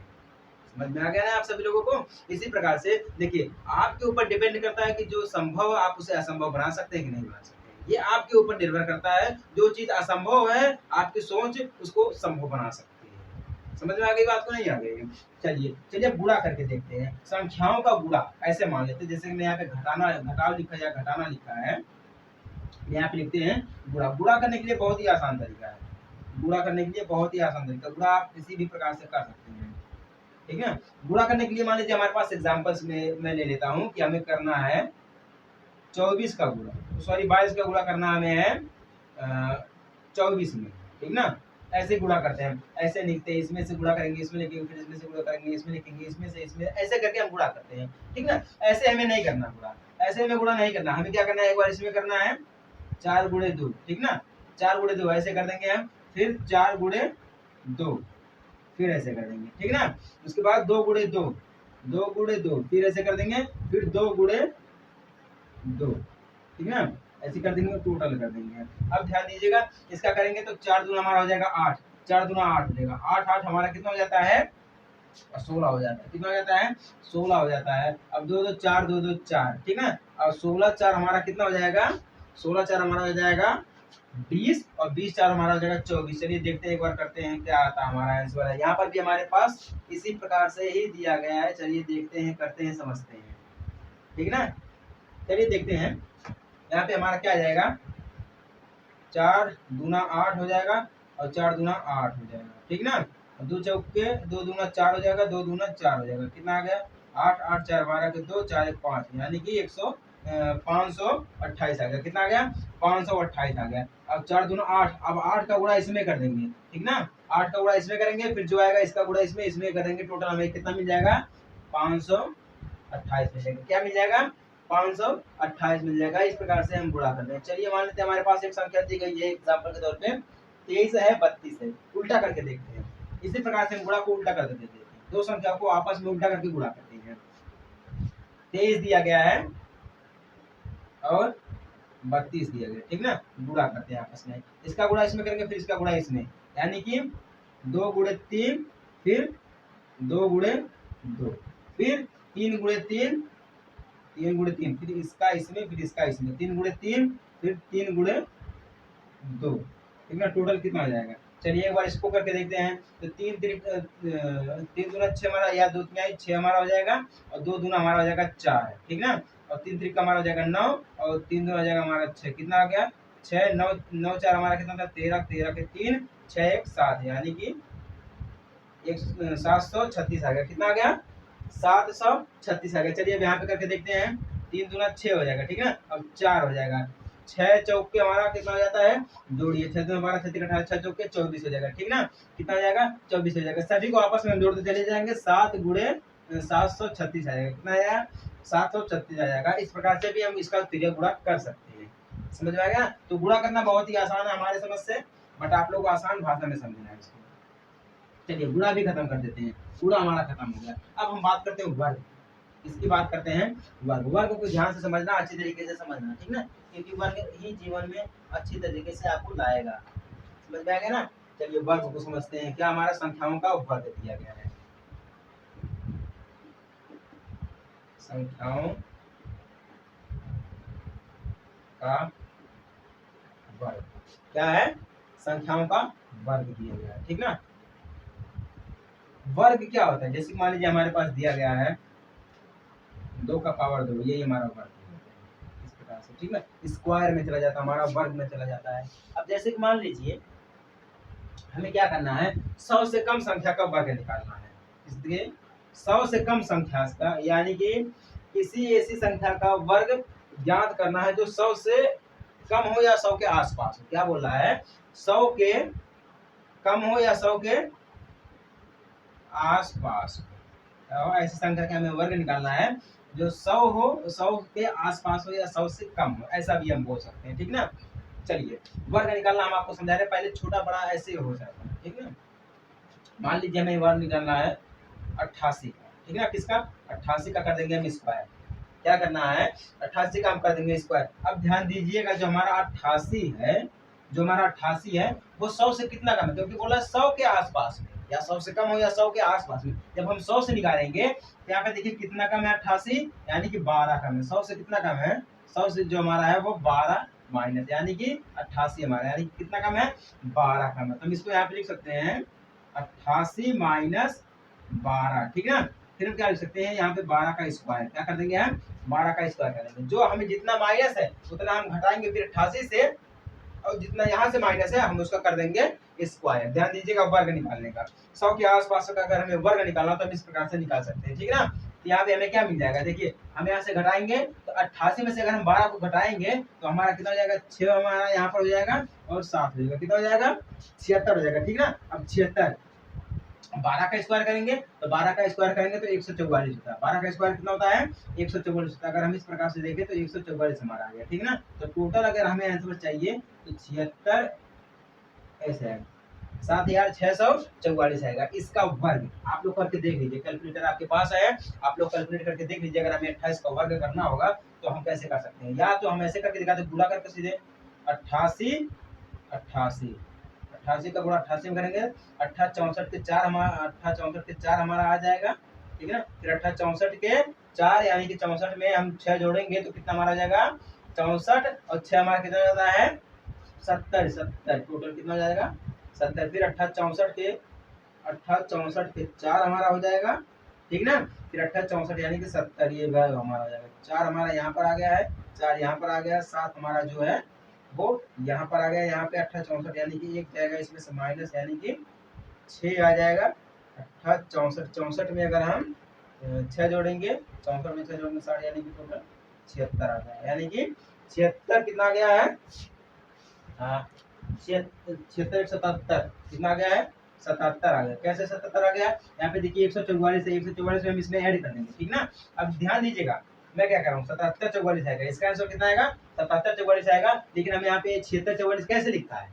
समझ में आ गया ना आप सभी लोगों को। इसी प्रकार से देखिए, आपके ऊपर डिपेंड करता है कि जो संभव आप उसे असंभव बना सकते हैं कि नहीं बना सकते। ये आपके ऊपर निर्भर करता है। जो चीज असंभव है, आपकी सोच उसको संभव बना सकती है। समझ में आ गई बात को, नहीं आ गई। चलिए अब गुणा करके देखते हैं। संख्याओं का गुणा ऐसे मान लेते हैं, जैसे कि मैं यहाँ पे घटाव लिखा या घटाना लिखा है, यहाँ पे लिखते हैं गुणा। गुणा करने के लिए बहुत ही आसान तरीका है, गुणा करने के लिए बहुत ही आसान तरीका। गुणा आप किसी भी प्रकार से कर सकते हैं, ठीक है। गुणा करने के लिए मान लीजिए हमारे पास एग्जांपल्स में मैं ले लेता हूं कि हमें करना है 24 का गुणा, सॉरी 22 का गुणा करना हमें है 24 में, ठीक ना। ऐसे गुणा करते हैं, ऐसे लिखते हैं, इसमें से गुणा करेंगे, इसमें लिखेंगे, फिर इसमें से गुणा करेंगे, इसमें लिखेंगे, इसमें से इसमें, ऐसे करके हम गुणा करते हैं, ठीक ना। ऐसे हमें नहीं करना गुणा, ऐसे हमें गुणा नहीं करना। हमें क्या करना है, एक बार इसमें करना है 4 गुणे 2, ठीक ना। 4 गुणे 2 ऐसे कर देंगे हम, फिर 4 गुणे 2, फिर ऐसे कर देंगे, ठीक ना। उसके बाद 2 गुणे 2, 2 गुणे 2, फिर ऐसे कर देंगे, फिर 2 गुणे 2, ठीक है। ऐसे कर देंगे, टोटल कर देंगे। अब ध्यान दीजिएगा, इसका करेंगे तो 4 दूना हमारा हो जाएगा 8, 4 दूना 8 हो जाएगा, 8 8 हमारा कितना हो जाता है, 16 हो जाता है। कितना हो जाता है, 16 हो जाता है। अब 2 2 4, 2 2 4, ठीक है। और 16 4 हमारा कितना हो जाएगा, 16 4 हमारा हो जाएगा 20, और 20 4 हमारा हो जाएगा 24। चलिए देखते हैं, एक बार करते हैं क्या आता है हमारा आंसर है। यहाँ पर भी हमारे पास इसी प्रकार से ही दिया गया है। चलिए देखते हैं, करते हैं, समझते हैं, ठीक ना। चलिए देखते हैं, यहाँ पे हमारा क्या आ जाएगा, 4 दूना 8 हो जाएगा, और 4 दूना 8 हो जाएगा, ठीक ना। 2 चौके 2 दूना 4 हो जाएगा, 2 दूना 4 हो जाएगा। कितना आ गया, 8 8 4 12 के 2 4 1 5, यानी कि 528 आ गया। कितना आ गया, 528 आ गया। अब 4 दूना 8, अब 8 का गुणा इसमें कर देंगे, ठीक ना। 8 का गुणा इसमें करेंगे, फिर जो आएगा इसका गुणा इसमें करेंगे, टोटल हमें कितना मिल जाएगा, 528 मिल जाएगा। क्या मिल जाएगा, 528 मिल जाएगा। इस प्रकार से हम गुणा करते हैं। चलिए मान लेते हैं हमारे पास एक संख्या दी गई है, एग्जाम्पल के तौर पे 23 है, 32 है। उल्टा करके देखते हैं, इसी प्रकार से हम गुणा को उल्टा करके देखते हैं। दो संख्या को आपस में उल्टा करके गुणा करते हैं। 23 दिया गया है और 32 दिया गया, ठीक ना। गुणा करते हैं आपस में, इसका गुणा इसमें करेंगे, फिर इसका गुणा इसमें, यानी कि 2 गुणे 3, फिर 2 गुणे 2, फिर 3 गुणे 3, 3 गुणे 3, फिर इसका इसमें, फिर इसका इसमें, 3 गुणे 3, फिर 3 गुणे 2, ठीक ना। टोटल कितना आ जाएगा, चलिए एक बार इसको करके देखते हैं। तो 3 दूना 6 हमारा, या 2 3 6 हमारा हो जाएगा, और 2 दूना हमारा हो जाएगा 4, ठीक ना। और 3 3 हमारा हो जाएगा 9, और 3 दूना हो जाएगा हमारा 6। कितना आ गया, 6 9 9 4 हमारा कितना था, 13 13 के 3 6 1 7, यानी कि 736 आ गया। कितना आ गया, 736 आ गया। चलिए अब यहाँ पे करके देखते हैं। 3 दूना 6 हो जाएगा, ठीक है। अब 4 हो जाएगा, 6 चौके हमारा कितना हो जाता है, जोड़िए, 6 दूना 12 6 18 6 चौके 24 हो जाएगा, ठीक ना। कितना हो जाएगा, 24 हो जाएगा। सभी को आपस में हम जोड़ते चले जाएंगे, 7 गुणे 736 आ जाएगा। कितना आया, 736 आ जाएगा। इस प्रकार से भी हम इसका तिर्यक गुणा कर सकते हैं। समझ में आ गया। तो गुणा करना बहुत ही आसान है हमारे समझ से, बट आप लोग को आसान भाषा में समझना है इसको। चलिए गुणा भी खत्म कर देते हैं, गुणा हमारा खत्म हो गया। अब हम बात करते हैं वर्ग, इसकी बात करते हैं। वर्ग, वर्ग को ध्यान से समझना, अच्छी तरीके से समझना, ठीक ना, क्योंकि वर्ग ही जीवन में अच्छी तरीके से आपको लाएगा। समझ में आ गया ना। चलिए वर्ग को समझते हैं। क्या हमारा संख्याओं का वर्ग दिया गया है, संख्याओं का वर्ग। क्या है? संख्याओं का वर्ग दिया गया है, ठीक ना। वर्ग क्या होता है? जैसे मान लीजिए हमारे पास दिया गया है 2 का पावर 2, यही हमारा वर्ग है, इस प्रकार से, ठीक ना। स्क्वायर में चला जाता है हमारा, वर्ग में चला जाता है। अब जैसे कि मान लीजिए हमें क्या करना है, 100 से कम संख्या का वर्ग निकालना है। इसलिए 100 से कम संख्या का, यानी कि किसी ऐसी संख्या का वर्ग ज्ञात करना है जो 100 से कम हो या 100 के आसपास हो। क्या बोल रहा है? 100 के कम हो या 100 के आसपास हो, ऐसी संख्या का हमें वर्ग निकालना है जो 100 हो, 100 के आसपास हो या 100 से कम हो, ऐसा भी हम बोल सकते हैं, ठीक ना। चलिए, वर्ग निकालना हम आपको समझा रहे हैं, पहले छोटा बड़ा ऐसे हो जाता है, ठीक ना। मान लीजिए हमें वर्ग निकालना है 88 का, ठीक है। किसका? 88 का कर देंगे हम स्क्वायर। क्या करना है? 88 का हम कर देंगे स्क्वायर। अब ध्यान दीजिएगा, जो हमारा 88 है, जो हमारा 88 है वो 100 से कितना कम है, क्योंकि बोला 100 के आसपास में, या 100 से कम हो या 100 के आसपास में। जब हम 100 से निकालेंगे तो यहाँ पे देखिए कितना कम है, 88, यानी कि 12 कम है। 100 से कितना कम है? 100 से जो हमारा है वो 12 माइनस, यानी कि 88 हमारा, यानी कि कितना कम है? 12 कम है। तो हम इसको यहाँ पे लिख सकते हैं 88 माइनस 12, ठीक है ना। फिर हम क्या लिख सकते हैं, यहाँ पे 12 का स्क्वायर। क्या कर देंगे हम? 12 का स्क्वायर कर देंगे। जो हमें जितना माइनस है उतना हम घटाएंगे फिर 88 से, और जितना यहाँ से माइनस है हम उसका कर देंगे स्क्वायर। ध्यान दीजिएगा, वर्ग निकालने का 100 के आसपास का अगर हमें वर्ग निकालना तो हम इस प्रकार से निकाल सकते हैं, ठीक है ना। तो यहाँ पे हमें क्या मिल जाएगा, देखिए हम यहाँ से घटाएंगे तो 88 में से अगर हम 12 को घटाएंगे तो हमारा कितना हो जाएगा, 6 हमारा यहाँ पर हो जाएगा और 7 हो जाएगा, कितना हो जाएगा? 76 हो जाएगा, ठीक ना। अब 76 12 का स्क्वायर करेंगे तो 12 का स्क्वायर करेंगे तो 144 होता है। 12 का स्क्वायर कितना होता है? 144 होता है। अगर हम इस प्रकार से देखें तो 144 हमारा आ गया, ठीक ना। तो टोटल अगर हमें आंसर चाहिए तो 76 ऐसे है, 7644 आएगा। इसका वर्ग आप लोग करके देख लीजिए, कैलकुलेटर आपके पास है, आप लोग कैलकुलेट करके देख लीजिए। अगर हमें 28 का वर्ग करना होगा तो हम कैसे कर सकते हैं, या तो हम ऐसे करके दिखाते, गुणा करके सीधे 88 88 88 का गुणा 88 में करेंगे, 68 64 के 4 हमारा, 68 64 के 4 हमारा आ जाएगा, ठीक है ना। फिर 68 64 के 4, यानी कि 64 में हम 6 जोड़ेंगे तो कितना हमारा आ जाएगा? 64 और 6 हमारा कितना हो जाता है? 70 70, टोटल कितना हो जाएगा? 70। फिर 68 64 के 4 हमारा हो जाएगा, ठीक ना। फिर 68 64 यानी कि 70, ये वैल्यू हमारा हो जाएगा। 4 हमारा यहाँ पर आ गया है, 4 यहाँ पर आ गया, 7 हमारा जो है वो यहाँ पर आ गया। यहाँ पे 68 64 यानी कि एक जाएगा इसमें से माइनस, यानी कि 6 आ जाएगा। 68 64 64 में अगर हम 6 जोड़ेंगे, 64 में 6 जोड़ेंगे 60, यानी कि टोटल 76 आ गया, यानी कि 76 कितना आ गया है? हाँ, 76 77 कितना आ गया है? 77 आ गया। कैसे 77 आ गया? यहाँ पे देखिए 144 है, 144 में हम इसमें ऐड कर देंगे, ठीक ना। अब ध्यान दीजिएगा, मैं क्या कर रहा हूँ, 77 44 आएगा, इसका आंसर कितना आएगा? 77 44 आएगा। लेकिन हमें यहाँ पे 76 44 कैसे लिखा है,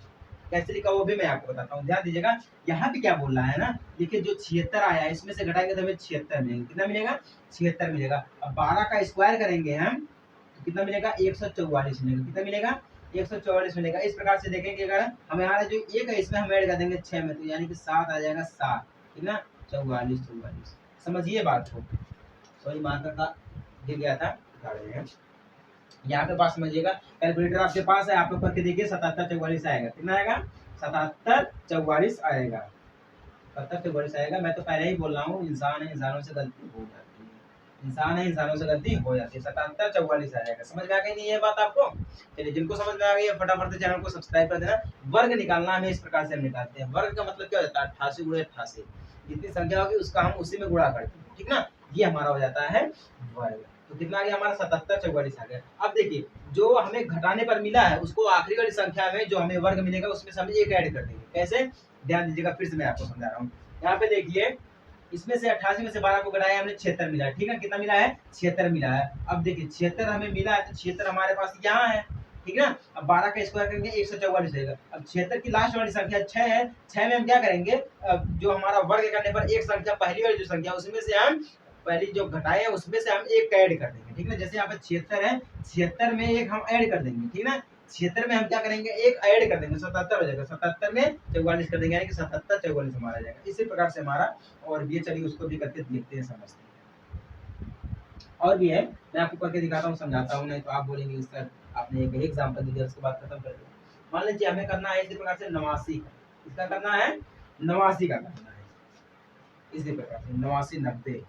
कैसे लिखा वो भी मैं आपको बताता हूँ। ध्यान दीजिएगा, यहाँ पे क्या बोल रहा है ना, देखिए जो 76 आया है इसमें से घटाएंगे तो हमें 76 मिलेगा। कितना मिलेगा? 76 मिलेगा। अब 12 का स्क्वायर करेंगे हम तो कितना मिलेगा? 144 मिलेगा। कितना मिलेगा? 144 मिलेगा। इस प्रकार से देखेंगे, अगर हमें हमारा जो एक है इसमें हम ऐड कर देंगे 6 में, तो यानी कि 7 आ जाएगा, 7 कितना? 44 44। समझिए बात को, सॉरी मार्कर का गिर गया था, उठा रहे हैं। यहाँ पे बात समझिएगा, कैलकुलेटर आपके पास है, आप लोग करके देखिए, 77 44 आएगा। कितना आएगा? 77 44 आएगा, 77 44 आएगा। मैं तो पहले ही बोल रहा हूँ, इंसान है, इंसानों से गलती हो जाती है, इंसान है, इंसानों से गलती हो जाती है। 77 44 आ जाएगा। समझ में आ गई नहीं ये बात आपको? चलिए, जिनको समझ में आ गई है फटाफट से चैनल को सब्सक्राइब कर देना। वर्ग निकालना हमें इस प्रकार से हम निकालते हैं। वर्ग का मतलब क्या होता है? 88 गुणे 88, जितनी संख्या होगी उसका हम उसी में गुणा करते हैं, ठीक ना। ये हमारा हो जाता है वर्ग। तो कितना आ गया हमारा? 77 44 आ गया। अब देखिए, जो हमें घटाने पर मिला है उसको आखिरी वाली संख्या में जो हमें वर्ग मिलेगा उसमें से हम एक ऐड कर देंगे। कैसे? ध्यान दीजिएगा, फिर से मैं आपको समझा रहा हूँ। यहाँ पे देखिए, इसमें से 88 में से 12 को घटाया हमने, 76 मिला है, ठीक है। कितना मिला है? 76 मिला है। अब देखिए 76 हमें मिला है तो 76 हमारे पास यहाँ है, ठीक है ना। अब 12 का स्क्वायर करेंगे 144 रहेगा। अब 76 की लास्ट वाली संख्या 6 है, 6 में हम क्या करेंगे, जो हमारा वर्ग करने पर एक संख्या, पहली वाली जो संख्या उसमें से हम पहली जो घटाए है उसमें से हम एक ऐड कर देंगे, ठीक है ना। जैसे यहाँ पे 76 है, 76 में एक हम ऐड कर देंगे, ठीक है ना। 76 में हम क्या करेंगे, एक ऐड कर देंगे, 77 हो जाएगा। 77 में 44 कर देंगे, यानी कि 77 44 हमारा आ जाएगा। इसी प्रकार से हमारा और भी है, चलिए उसको भी करके देखते हैं, समझते हैं। और भी है, मैं आपको करके दिखाता हूँ, समझाता हूँ, नहीं तो आप बोलेंगे सर आपने एक एग्जाम्पल दिया उसके बाद खत्म कर दिया। मान लीजिए हमें करना है इसी प्रकार से 89 का, इसका करना है 89 का करना है इसी प्रकार से 89 90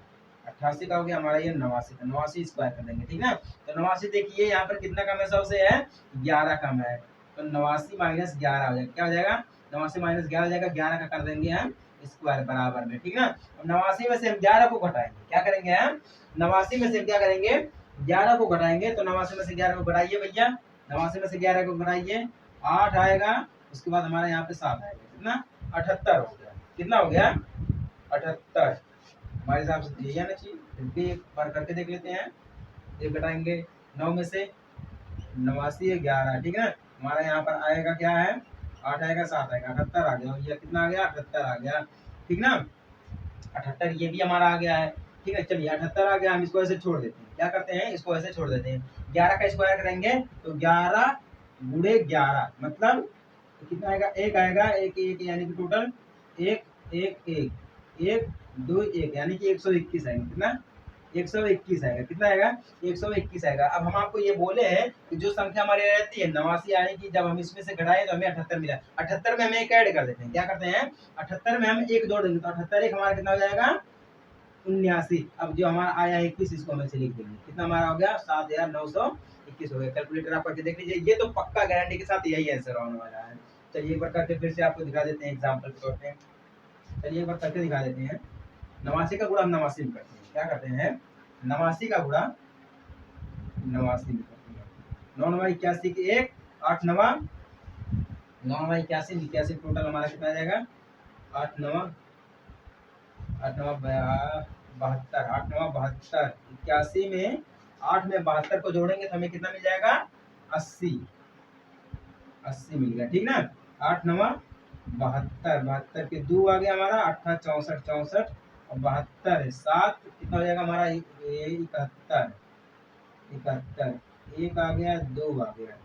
88 का हो गया हमारा ये 89 का, 89 स्क्वायर कर देंगे, ठीक ना। तो 89 देखिए यहाँ पर कितना कम है, 100 से है 11 कम है, तो 89 माइनस 11 हो जाएगा, क्या हो जाएगा 89 माइनस 11 हो जाएगा, 11 का कर देंगे हम स्क्वायर बराबर में, ठीक ना। अब 89 में से हम 11 को घटाएंगे, क्या करेंगे हम 89 में से क्या करेंगे 11 को घटाएंगे, तो 89 में से 11 को घटाइए भैया, 89 में से 11 को घटाइए 8 आएगा, उसके बाद हमारा यहाँ पे 7 आएगा, कितना 78 हो गया, कितना हो गया 78 हमारे हिसाब से यही आना चाहिए। फिर भी एक बार करके देख लेते हैं, ये घटाएंगे 9 में से 89 11, ठीक है ना, हमारा यहाँ पर आएगा क्या है 8 आएगा 7 आएगा 78 आ गया, ये कितना आ गया 78 आ गया, ठीक ना 78 ये भी हमारा आ गया है, ठीक है। चलिए 78 आ गया, हम इसको ऐसे छोड़ देते हैं, क्या करते हैं इसको ऐसे छोड़ देते हैं, 11 का स्क्वायर करेंगे तो 11 गुणे 11 मतलब कितना आएगा, एक आएगा, एक एक यानी कि टोटल एक एक एक एक 2 1 यानी कि 121 आएगा, कितना 121 आएगा, कितना आएगा 121 आएगा। अब हम आपको ये बोले हैं कि जो संख्या हमारी रहती है 89 यानी कि जब हम इसमें से घटाएं तो हमें 78 मिला, 78 में हम एक ऐड कर देते हैं, क्या करते हैं 78 में हम एक जोड़ देंगे, तो 78 एक हमारा कितना हो जाएगा 79। अब जो हमारा आया 21 इसको हम ऐसे लिख देंगे, कितना हमारा हो गया 7921 हो गया। कैलकुलेटर आप करके देख लीजिए, ये तो पक्का गारंटी के साथ यही आंसर होने वाला है। चलिए एक बार करके फिर से आपको दिखा देते हैं एग्जाम्पल के तौर पे, चलिए एक बार करके दिखा देते हैं। 89 का गुणा हम 89 में करते हैं, क्या करते हैं 89 का गुणा 89 में करते हैं, 9 9 81 की 1 8 9 9 9 81 81 टोटल हमारा कितना आ जाएगा 8 9 8 9 72 8 9 72 81 में 8 में 72 को जोड़ेंगे तो हमें कितना मिल जाएगा 80 80 मिल गया, ठीक ना 8 9 72 72 के 2 आ गया हमारा 8 64 64 और 72 7 कितना हो जाएगा हमारा 71 71 एक आ गया 2 आ गया,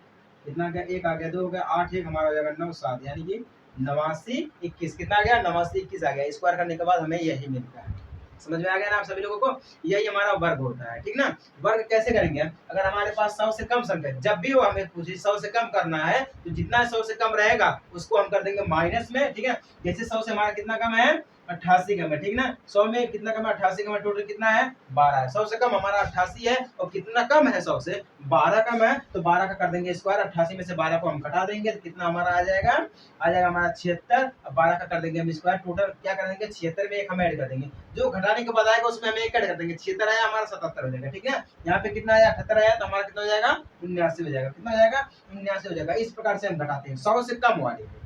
कितना गया 1 आ गया 2 हो गया 8 1 हमारा हो जाएगा 9 7 यानी कि 89 21 कितना आ गया 89 21 आ गया। स्क्वायर करने के बाद हमें यही मिलता है, समझ में आ गया ना आप सभी लोगों को, यही हमारा वर्ग होता है, ठीक ना। वर्ग कैसे करेंगे, अगर हमारे पास 100 से कम संख्या जब भी वो हमें पूछे 100 से कम करना है तो जितना 100 से कम रहेगा उसको हम कर देंगे माइनस में, ठीक है। जैसे 100 से हमारा कितना कम है 88 कम है, ठीक ना 100 में कितना कम है 88 कम है, टोटल कितना है 12 है, 100 से कम हमारा 88 है और कितना कम है 100 से 12 कम है, तो 12 का कर देंगे स्क्वायर, 88 में से 12 को हम घटा देंगे तो कितना हमारा आ जाएगा हमारा 76, अब 12 का कर देंगे हम स्क्वायर, टोटल क्या कर देंगे 76 में एक हम ऐड कर देंगे, जो घटाने के बाद आएगा उसमें हम एक ऐड कर देंगे, 76 आया हमारा 77 हो जाएगा, ठीक है। यहाँ पे कितना आया 78 आया तो हमारा कितना हो जाएगा 79 हो जाएगा, कितना हो जाएगा 79 हो जाएगा। इस प्रकार से हम घटाते हैं 100 से कम वाले में,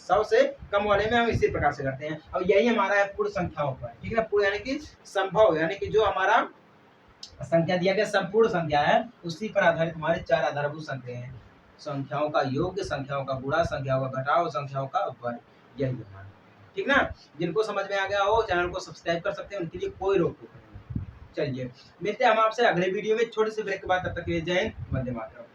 100 से कम वाले में हम इसी प्रकार से करते हैं। अब यही हमारा है पूर्ण संख्याओं पर, ठीक है, पूर्ण यानी कि संभव यानी कि जो हमारा संख्या दिया गया संपूर्ण संख्या है उसी पर आधारित हमारे 4 आधारभूत संख्या हैं, संख्याओं का योग, संख्याओं का गुणा, संख्याओं का घटाव, संख्याओं का वर्ग, यही हमारा, ठीक ना। जिनको समझ में आ गया हो चैनल को सब्सक्राइब कर सकते हैं, उनके लिए कोई रोक टोक नहीं। चलिए मिलते हैं हम आपसे अगले वीडियो में छोटे से ब्रेक के बाद, तब तक के लिए जय हिंद, वंदे मातरम।